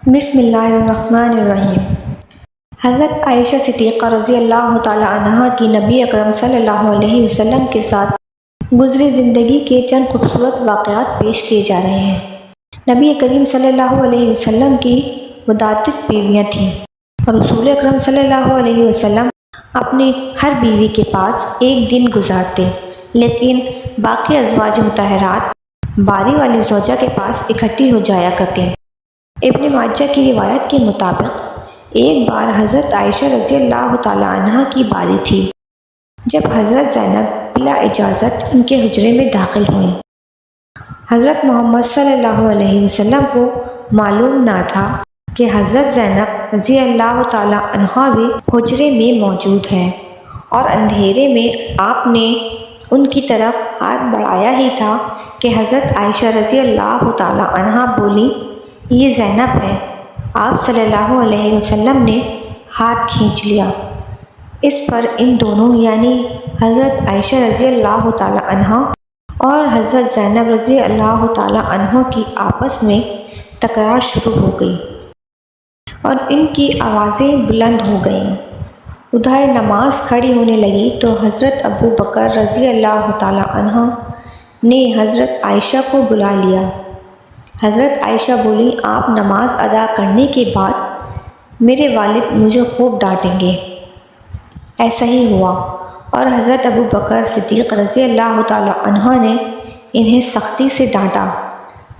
بسم اللہ الرحمن الرحیم۔ حضرت عائشہ صدیقہ رضی اللہ تعالی عنہا کی نبی اکرم صلی اللہ علیہ وسلم کے ساتھ گزری زندگی کے چند خوبصورت واقعات پیش کیے جا رہے ہیں۔ نبی کریم صلی اللہ علیہ وسلم کی متعدد بیویاں تھیں اور رسول اکرم صلی اللہ علیہ وسلم اپنی ہر بیوی کے پاس ایک دن گزارتے، لیکن باقی ازواج مطہرات باری والی زوجہ کے پاس اکٹھی ہو جایا کرتے۔ ابن ماجہ کی روایت کے مطابق ایک بار حضرت عائشہ رضی اللہ تعالی عنہا کی باری تھی جب حضرت زینب بلا اجازت ان کے حجرے میں داخل ہوئیں۔ حضرت محمد صلی اللہ علیہ وسلم کو معلوم نہ تھا کہ حضرت زینب رضی اللہ تعالی عنہا بھی حجرے میں موجود ہیں، اور اندھیرے میں آپ نے ان کی طرف ہاتھ بڑھایا ہی تھا کہ حضرت عائشہ رضی اللہ تعالی عنہا بولی، یہ زینب ہے۔ آپ صلی اللہ علیہ وسلم نے ہاتھ کھینچ لیا۔ اس پر ان دونوں یعنی حضرت عائشہ رضی اللہ تعالی عنہا اور حضرت زینب رضی اللہ تعالی عنہ کی آپس میں تکرار شروع ہو گئی اور ان کی آوازیں بلند ہو گئیں۔ ادھر نماز کھڑی ہونے لگی تو حضرت ابو بکر رضی اللہ تعالی عنہ نے حضرت عائشہ کو بلا لیا۔ حضرت عائشہ بولی، آپ نماز ادا کرنے کے بعد میرے والد مجھے خوب ڈانٹیں گے۔ ایسا ہی ہوا اور حضرت ابو بکر صدیق رضی اللہ تعالی عنہ نے انہیں سختی سے ڈانٹا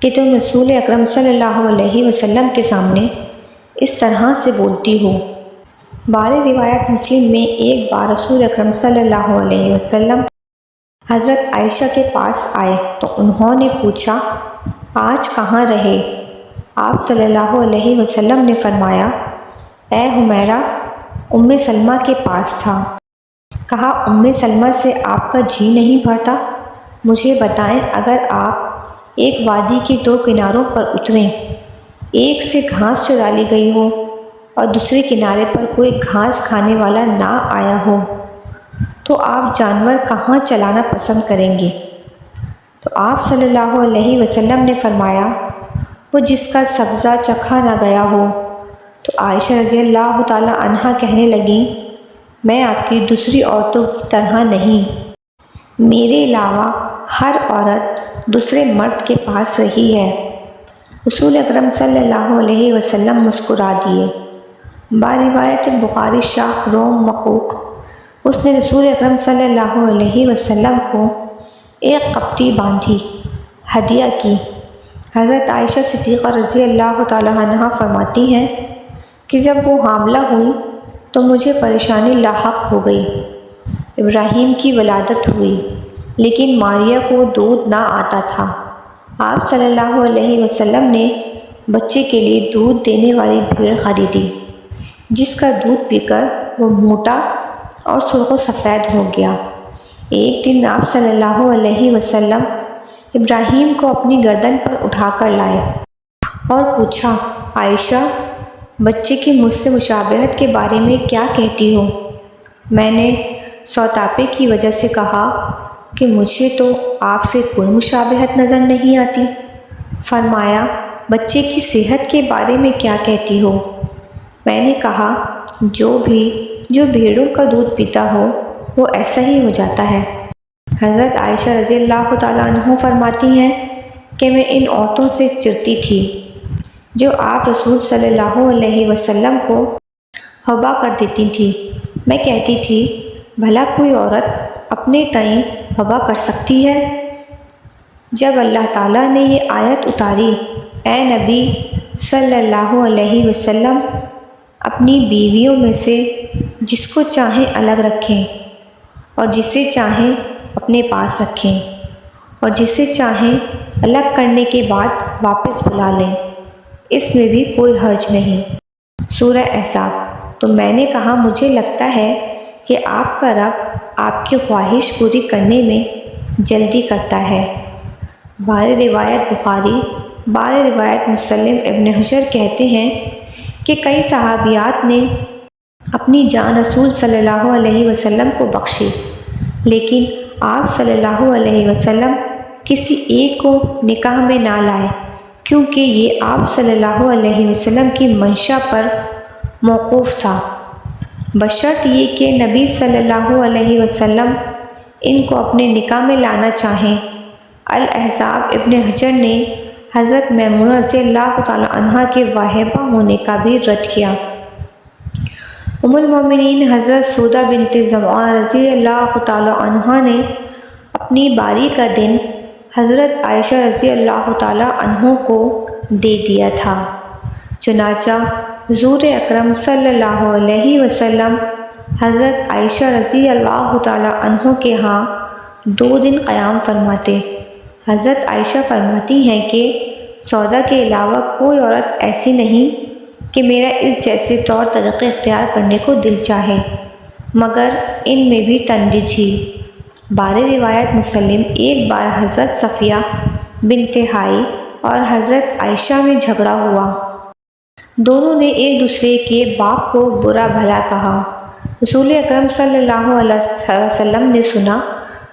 کہ تم رسول اکرم صلی اللہ علیہ وسلم کے سامنے اس طرح سے بولتی ہو۔ بارے روایت مسلم میں ایک بار رسول اکرم صلی اللہ علیہ وسلم حضرت عائشہ کے پاس آئے تو انہوں نے پوچھا، آج کہاں رہے؟ آپ صلی اللہ علیہ وسلم نے فرمایا، اے حمیرہ، ام سلمہ کے پاس تھا۔ کہا، ام سلمہ سے آپ کا جی نہیں بھرتا؟ مجھے بتائیں، اگر آپ ایک وادی کے دو کناروں پر اتریں، ایک سے گھاس چرا لی گئی ہو اور دوسرے کنارے پر کوئی گھاس کھانے والا نہ آیا ہو، تو آپ جانور کہاں چلانا پسند کریں گے؟ تو آپ صلی اللہ علیہ وسلم نے فرمایا، وہ جس کا سبزہ چکھا نہ گیا ہو۔ تو عائشہ رضی اللہ تعالی عنہا کہنے لگیں، میں آپ کی دوسری عورتوں کی طرح نہیں، میرے علاوہ ہر عورت دوسرے مرد کے پاس رہی ہے۔ رسول اکرم صلی اللہ علیہ وسلم مسکرا دیے۔ باروایت بخاری شاہ روم مقوق، اس نے رسول اکرم صلی اللہ علیہ وسلم کو ایک قبطی باندھی ہدیہ کی۔ حضرت عائشہ صدیقہ رضی اللہ تعالی عنہا فرماتی ہیں کہ جب وہ حاملہ ہوئی تو مجھے پریشانی لاحق ہو گئی۔ ابراہیم کی ولادت ہوئی، لیکن ماریہ کو دودھ نہ آتا تھا۔ آپ صلی اللہ علیہ وسلم نے بچے کے لیے دودھ دینے والی بھیڑ خریدی، جس کا دودھ پی کر وہ موٹا اور سرخ و سفید ہو گیا۔ ایک دن آپ صلی اللہ علیہ وسلم ابراہیم کو اپنی گردن پر اٹھا کر لائے اور پوچھا، عائشہ، بچے کی مجھ سے مشابہت کے بارے میں کیا کہتی ہو؟ میں نے سوتاپے کی وجہ سے کہا کہ مجھے تو آپ سے کوئی مشابہت نظر نہیں آتی۔ فرمایا، بچے کی صحت کے بارے میں کیا کہتی ہو؟ میں نے کہا، جو بھیڑوں کا دودھ پیتا ہو وہ ایسا ہی ہو جاتا ہے۔ حضرت عائشہ رضی اللہ تعالیٰ عنہ فرماتی ہیں کہ میں ان عورتوں سے چڑتی تھی جو آپ رسول صلی اللہ علیہ وسلم کو حبا کر دیتی تھی۔ میں کہتی تھی، بھلا کوئی عورت اپنے تئیں حبا کر سکتی ہے؟ جب اللہ تعالیٰ نے یہ آیت اتاری، اے نبی صلی اللہ علیہ وسلم، اپنی بیویوں میں سے جس کو چاہیں الگ رکھیں اور جسے چاہیں اپنے پاس رکھیں، اور جسے چاہیں الگ کرنے کے بعد واپس بلا لیں، اس میں بھی کوئی حرج نہیں۔ سورہ احزاب۔ تو میں نے کہا، مجھے لگتا ہے کہ آپ کا رب آپ کی خواہش پوری کرنے میں جلدی کرتا ہے۔ بارے روایت بخاری، بارے روایت مسلم ابن حجر کہتے ہیں کہ کئی صحابیات نے اپنی جان رسول صلی اللہ علیہ وسلم کو بخشی، لیکن آپ صلی اللہ علیہ وسلم کسی ایک کو نکاح میں نہ لائے، کیونکہ یہ آپ صلی اللہ علیہ وسلم کی منشا پر موقوف تھا، بشرط یہ کہ نبی صلی اللہ علیہ وسلم ان کو اپنے نکاح میں لانا چاہیں۔ الاحزاب ابن حجر نے حضرت میمونہ رضی اللہ تعالی عنہ کے واہبہ ہونے کا بھی رد کیا۔ ام المومنین حضرت سودہ بنت زمعہ رضی اللہ تعالی عنہ نے اپنی باری کا دن حضرت عائشہ رضی اللہ تعالی عنہ کو دے دیا تھا، چنانچہ حضور اکرم صلی اللہ علیہ وسلم حضرت عائشہ رضی اللہ تعالی عنہ کے ہاں 2 دن قیام فرماتے۔ حضرت عائشہ فرماتی ہیں کہ سودا کے علاوہ کوئی عورت ایسی نہیں کہ میرا اس جیسے طور طریقے اختیار کرنے کو دل چاہے، مگر ان میں بھی تنگی تھی۔ بارے روایت مسلم ایک بار حضرت صفیہ بنت حیی اور حضرت عائشہ میں جھگڑا ہوا۔ دونوں نے ایک دوسرے کے باپ کو برا بھلا کہا۔ رسول اکرم صلی اللہ علیہ وسلم نے سنا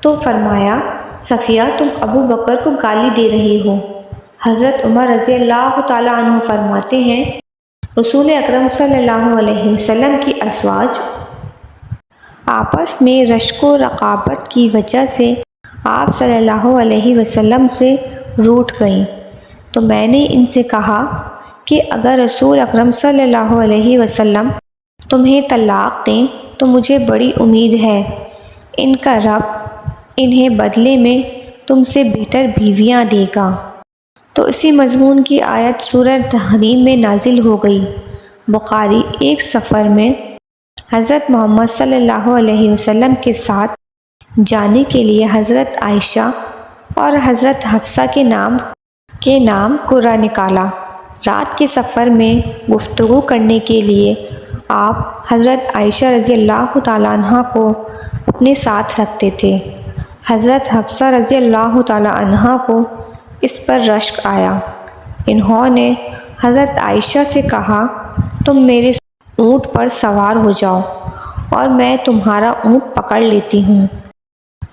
تو فرمایا، صفیہ تم ابو بکر کو گالی دے رہی ہو۔ حضرت عمر رضی اللہ تعالیٰ عنہ فرماتے ہیں، رسول اکرم صلی اللہ علیہ وسلم کی ازواج آپس میں رشک و رقابت کی وجہ سے آپ صلی اللہ علیہ وسلم سے روٹھ گئیں، تو میں نے ان سے کہا کہ اگر رسول اکرم صلی اللہ علیہ وسلم تمہیں طلاق دیں تو مجھے بڑی امید ہے ان کا رب انہیں بدلے میں تم سے بہتر بیویاں دے گا۔ تو اسی مضمون کی آیت سورہ تحریم میں نازل ہو گئی۔ بخاری ایک سفر میں حضرت محمد صلی اللہ علیہ وسلم کے ساتھ جانے کے لیے حضرت عائشہ اور حضرت حفصہ کے نام قرہ نکالا۔ رات کے سفر میں گفتگو کرنے کے لیے آپ حضرت عائشہ رضی اللہ تعالیٰ عنہ کو اپنے ساتھ رکھتے تھے۔ حضرت حفصہ رضی اللہ تعالیٰ عنہ کو اس پر رشک آیا۔ انہوں نے حضرت عائشہ سے کہا، تم میرے اونٹ پر سوار ہو جاؤ اور میں تمہارا اونٹ پکڑ لیتی ہوں،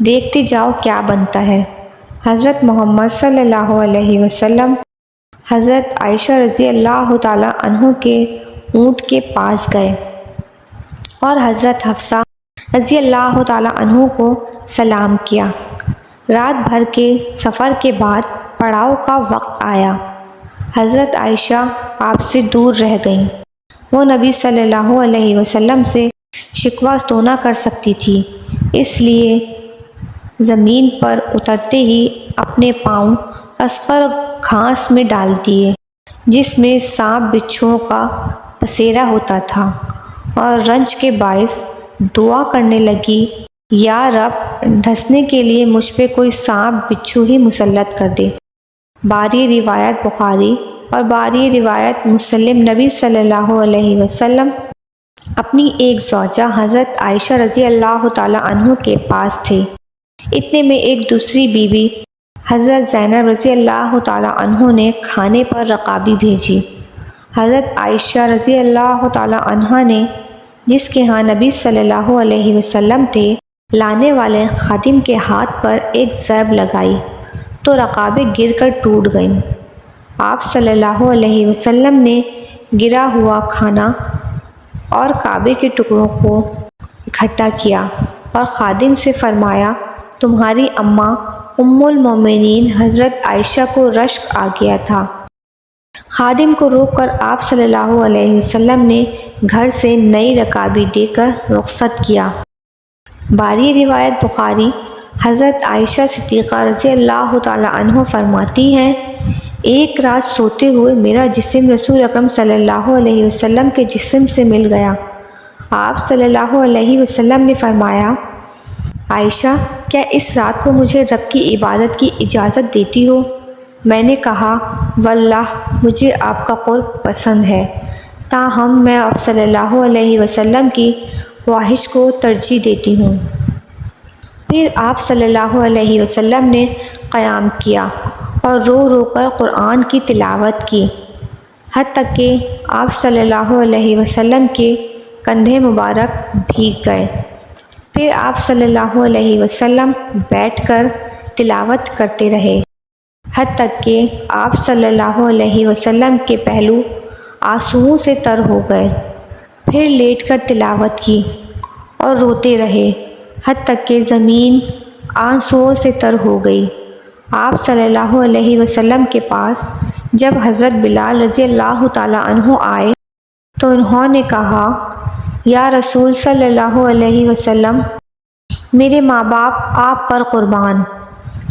دیکھتے جاؤ کیا بنتا ہے۔ حضرت محمد صلی اللہ علیہ وسلم حضرت عائشہ رضی اللہ تعالیٰ عنہ کے اونٹ کے پاس گئے اور حضرت حفصہ رضی اللہ تعالیٰ عنہ کو سلام کیا۔ رات بھر کے سفر کے بعد پڑاؤ کا وقت آیا۔ حضرت عائشہ آپ سے دور رہ گئیں۔ وہ نبی صلی اللہ علیہ وسلم سے شکوہ تو نہ کر سکتی تھی، اس لیے زمین پر اترتے ہی اپنے پاؤں اصغر گھاس میں ڈال دیے جس میں سانپ بچھوؤں کا پسیرا ہوتا تھا، اور رنج کے باعث دعا کرنے لگی، یا رب ڈھسنے کے لیے مجھ پہ کوئی سانپ بچھو ہی مسلط کر دے۔ باری روایت بخاری اور باری روایت مسلم نبی صلی اللہ علیہ وسلم اپنی ایک زوجہ حضرت عائشہ رضی اللہ تعالیٰ عنہ کے پاس تھے۔ اتنے میں ایک دوسری بیوی حضرت زینب رضی اللہ تعالیٰ عنہ نے کھانے پر رکابی بھیجی۔ حضرت عائشہ رضی اللہ تعالیٰ عنہ نے، جس کے ہاں نبی صلی اللہ علیہ وسلم تھے، لانے والے خادم کے ہاتھ پر ایک ضرب لگائی تو رکابیں گر کر ٹوٹ گئیں۔ آپ صلی اللہ علیہ وسلم نے گرا ہوا کھانا اور کعبے کے ٹکڑوں کو اکٹھا کیا اور خادم سے فرمایا، تمہاری اماں ام المومنین حضرت عائشہ کو رشک آ گیا تھا۔ خادم کو روک کر آپ صلی اللہ علیہ وسلم نے گھر سے نئی رکابی دے کر رخصت کیا۔ باری روایت بخاری حضرت عائشہ صدیقہ رضی اللہ تعالی عنہ فرماتی ہیں، ایک رات سوتے ہوئے میرا جسم رسول اکرم صلی اللہ علیہ وسلم کے جسم سے مل گیا۔ آپ صلی اللہ علیہ وسلم نے فرمایا، عائشہ کیا اس رات کو مجھے رب کی عبادت کی اجازت دیتی ہو؟ میں نے کہا، واللہ مجھے آپ کا قرب پسند ہے، تاہم میں آپ صلی اللہ علیہ وسلم کی خواہش کو ترجیح دیتی ہوں۔ پھر آپ صلی اللہ علیہ وسلم نے قیام کیا اور رو رو کر قرآن کی تلاوت کی، حتیٰ کہ آپ صلی اللہ علیہ وسلم کے کندھے مبارک بھیگ گئے۔ پھر آپ صلی اللہ علیہ وسلم بیٹھ کر تلاوت کرتے رہے۔ حد تک کہ آپ صلی اللہ علیہ وسلم کے پہلو آنسوؤں سے تر ہو گئے۔ پھر لیٹ کر تلاوت کی اور روتے رہے حد تک کہ زمین آنسوؤں سے تر ہو گئی۔ آپ صلی اللہ علیہ وسلم کے پاس جب حضرت بلال رضی اللہ تعالیٰ عنہ آئے تو انہوں نے کہا، یا رسول صلی اللہ علیہ وسلم، میرے ماں باپ آپ پر قربان،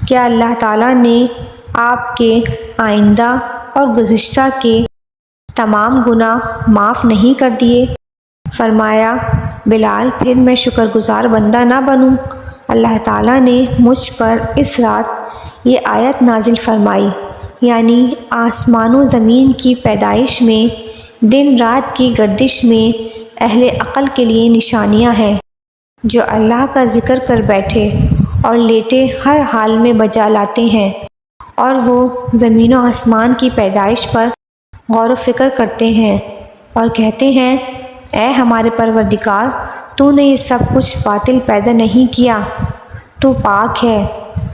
کیا اللہ تعالیٰ نے آپ کے آئندہ اور گزشتہ کے تمام گناہ معاف نہیں کر دیے؟ فرمایا، بلال، پھر میں شکر گزار بندہ نہ بنوں؟ اللہ تعالیٰ نے مجھ پر اس رات یہ آیت نازل فرمائی، یعنی آسمان و زمین کی پیدائش میں، دن رات کی گردش میں اہل عقل کے لیے نشانیاں ہیں، جو اللہ کا ذکر کر بیٹھے اور لیٹے ہر حال میں بجا لاتے ہیں، اور وہ زمین و آسمان کی پیدائش پر غور و فکر کرتے ہیں اور کہتے ہیں، اے ہمارے پروردگار، تو نے یہ سب کچھ باطل پیدا نہیں کیا، تو پاک ہے،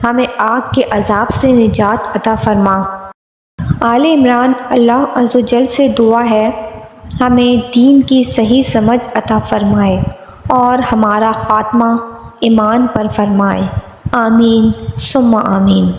ہمیں آگ کے عذاب سے نجات عطا فرما۔ آل عمران۔ اللہ عز و جل سے دعا ہے ہمیں دین کی صحیح سمجھ عطا فرمائے اور ہمارا خاتمہ ایمان پر فرمائے، آمین ثم آمین۔